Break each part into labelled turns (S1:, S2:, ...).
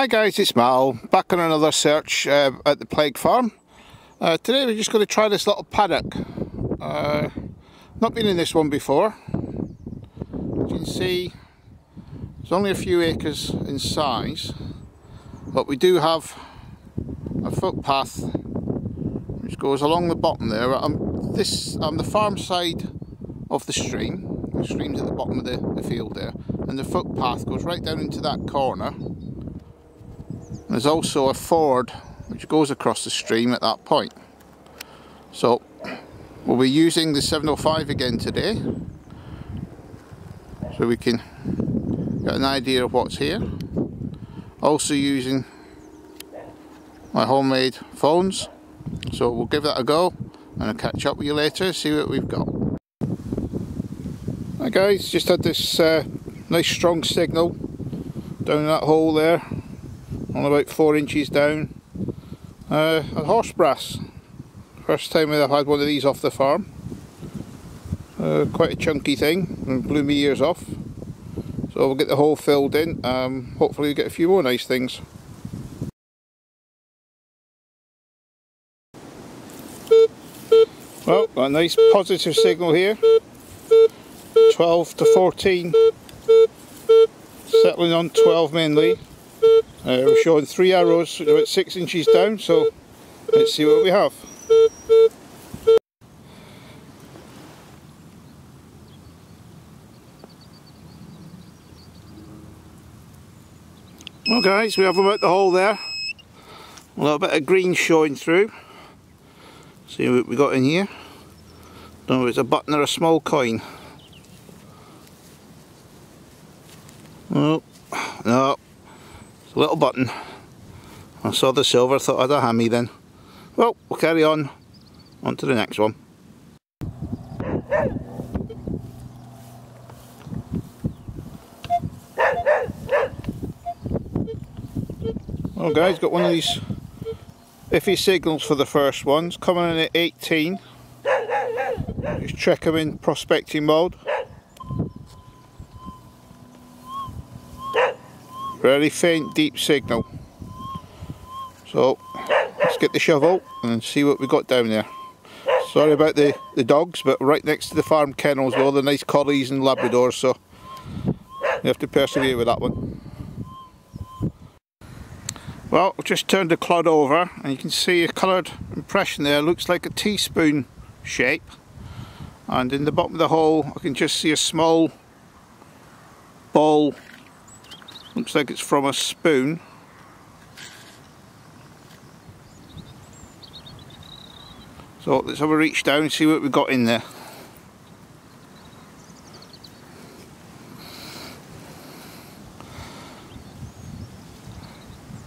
S1: Hi guys, it's Mal, back on another search at the Plague Farm. Today we're just going to try this little paddock. Not been in this one before. As you can see, it's only a few acres in size, but we do have a footpath which goes along the bottom there. I'm the farm side of the stream. The stream's at the bottom of the field there, and the footpath goes right down into that corner. There's also a ford which goes across the stream at that point. So we'll be using the 705 again today, so we can get an idea of what's here. Also using my homemade phones, so we'll give that a go and I'll catch up with you later, see what we've got. Hi guys, just had this nice strong signal down that hole there, on about 4 inches down. A horse brass. First time I've had one of these off the farm. Quite a chunky thing, and blew me ears off. So we'll get the hole filled in. Hopefully we'll get a few more nice things. Well, got a nice positive signal here. 12 to 14. Settling on 12 mainly. We're showing 3 arrows about 6 inches down, so let's see what we have. Well guys, we have them at the hole there. A little bit of green showing through. See what we got in here. Don't know if it's a button or a small coin. Oh, no. A little button. I saw the silver, thought I'd a hammy then. Well, we'll carry on to the next one. Well guys, got one of these iffy signals for the first ones, coming in at 18. Just check them in prospecting mode. Very faint, deep signal. So let's get the shovel and see what we got down there. Sorry about the dogs, but right next to the farm kennels with all the nice collies and Labradors, so you have to persevere with that one. Well, I've just turned the clod over and you can see a coloured impression there. Looks like a teaspoon shape, and in the bottom of the hole I can just see a small ball. Looks like it's from a spoon. So let's have a reach down and see what we've got in there.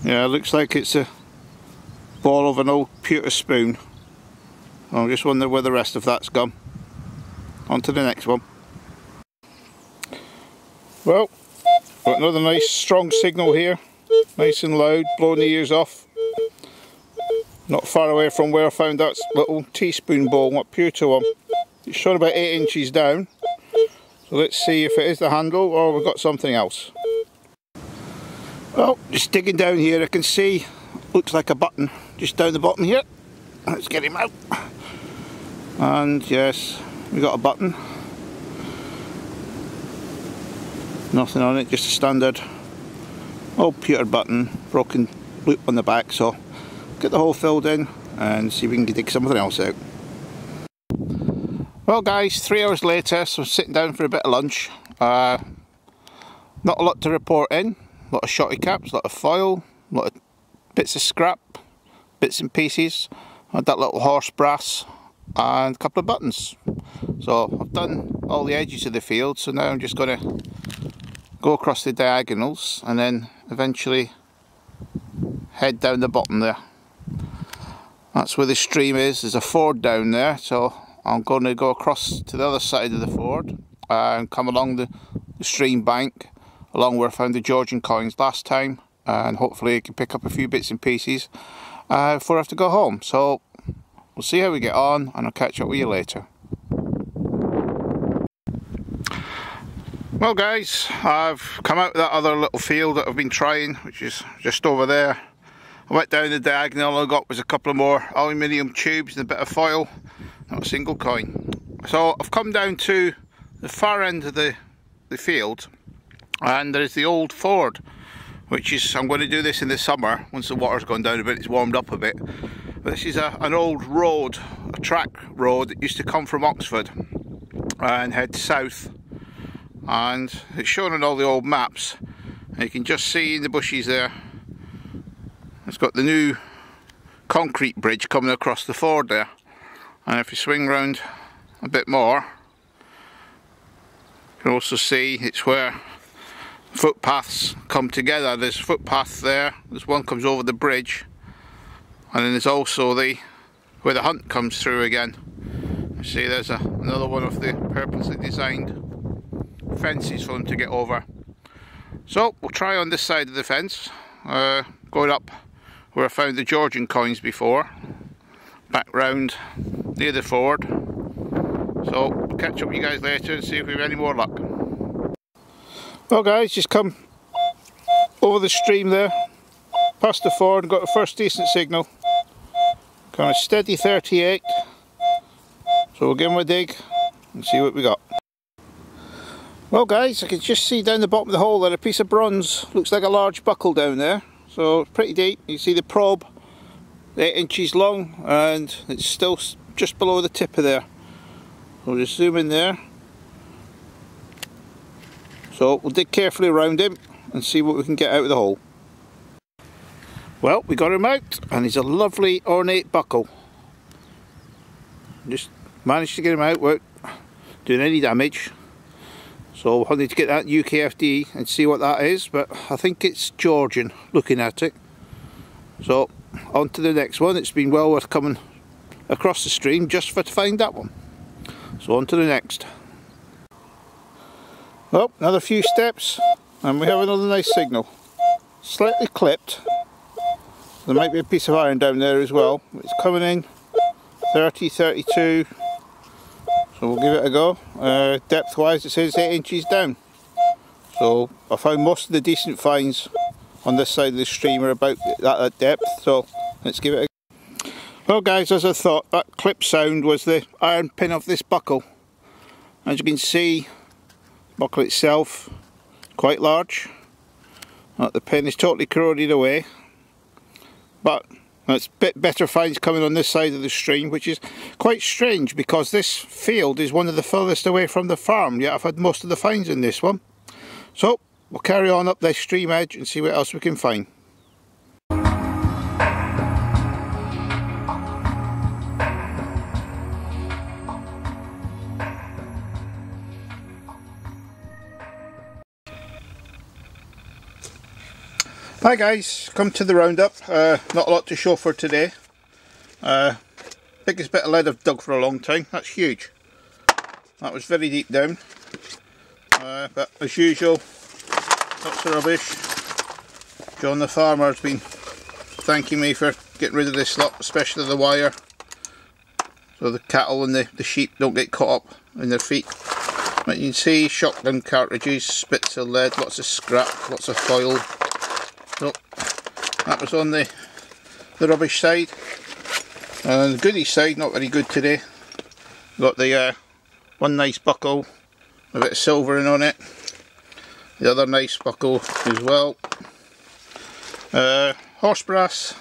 S1: Yeah, it looks like it's a ball of an old pewter spoon. I just wonder where the rest of that's gone. On to the next one. Well, got another nice strong signal here, nice and loud, blowing the ears off. Not far away from where I found that little teaspoon ball, what pewter one. It's showing about 8 inches down. So let's see if it is the handle or we've got something else. Well, just digging down here I can see, looks like a button just down the bottom here. Let's get him out. And yes, we got a button. Nothing on it, just a standard old pewter button, broken loop on the back. So get the hole filled in and see if we can dig something else out. Well guys, 3 hours later, so I'm sitting down for a bit of lunch. Not a lot to report in. A lot of shotty caps, a lot of foil, a lot of bits of scrap, bits and pieces. I had that little horse brass and a couple of buttons. So I've done all the edges of the field, so now I'm just going to go across the diagonals and then eventually head down the bottom there. That's where the stream is. There's a ford down there, so I'm going to go across to the other side of the ford and come along the stream bank, along where I found the Georgian coins last time, and hopefully I can pick up a few bits and pieces before I have to go home. So we'll see how we get on and I'll catch up with you later. Well guys, I've come out of that other little field that I've been trying, which is just over there. I went down the diagonal, all I got was a couple of more aluminium tubes and a bit of foil, not a single coin. So I've come down to the far end of the field, and there's the old ford, which is, I'm going to do this in the summer once the water's gone down a bit, it's warmed up a bit. But this is an old road, a track road that used to come from Oxford and head south. And it's shown on all the old maps, and you can just see in the bushes there, it's got the new concrete bridge coming across the ford there. And if you swing round a bit more, you can also see it's where footpaths come together. There's a footpath there, there's one comes over the bridge, and then there's also where the hunt comes through again. You see there's another one of the purposely designed fences for them to get over. So we'll try on this side of the fence, going up where I found the Georgian coins before, back round near the ford. So we'll catch up with you guys later and see if we have any more luck. Well guys, just come over the stream there, past the ford and got the first decent signal. Kind of steady 38, so we'll give them a dig and see what we got. Well guys, I can just see down the bottom of the hole there a piece of bronze, looks like a large buckle down there, so pretty deep. You see the probe, 8 inches long, and it's still just below the tip of there. We'll just zoom in there. So we'll dig carefully around him and see what we can get out of the hole. Well, we got him out, and he's a lovely ornate buckle. Just managed to get him out without doing any damage. So I'll need to get that UKFD and see what that is, but I think it's Georgian looking at it. So on to the next one. It's been well worth coming across the stream just to find that one. So on to the next. Well, another few steps and we have another nice signal. Slightly clipped. There might be a piece of iron down there as well. It's coming in 30, 32. So we'll give it a go. Depth wise it says 8 inches down. So I found most of the decent finds on this side of the stream are about that depth, so let's give it a go. Well guys, as I thought, that clip sound was the iron pin of this buckle. As you can see, the buckle itself quite large. The pin is totally corroded away, but it's a bit better finds coming on this side of the stream, which is quite strange because this field is one of the furthest away from the farm, yet I've had most of the finds in this one. So we'll carry on up this stream edge and see what else we can find. Hi guys, come to the roundup. Not a lot to show for today. Biggest bit of lead I've dug for a long time. That's huge. That was very deep down. But as usual, lots of rubbish. John the farmer has been thanking me for getting rid of this lot, especially the wire, so the cattle and the sheep don't get caught up in their feet. But you can see shotgun cartridges, bits of lead, lots of scrap, lots of foil. So that was on the rubbish side. And the goodies side, not very good today. Got the one nice buckle, a bit of silvering on it. The other nice buckle as well. Horse brass.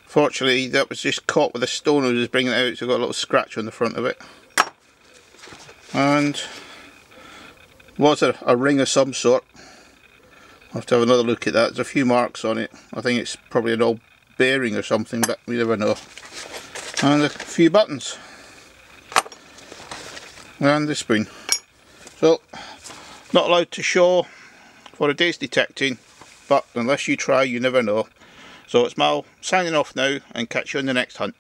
S1: Fortunately, that was just caught with a stone I was bringing it out, so got a little scratch on the front of it. And was a ring of some sort. I'll have to have another look at that. There's a few marks on it. I think it's probably an old bearing or something, but we never know. And a few buttons. And the spoon. So, not allowed to show for a day's detecting, but unless you try, you never know. So it's Mal signing off now, and catch you on the next hunt.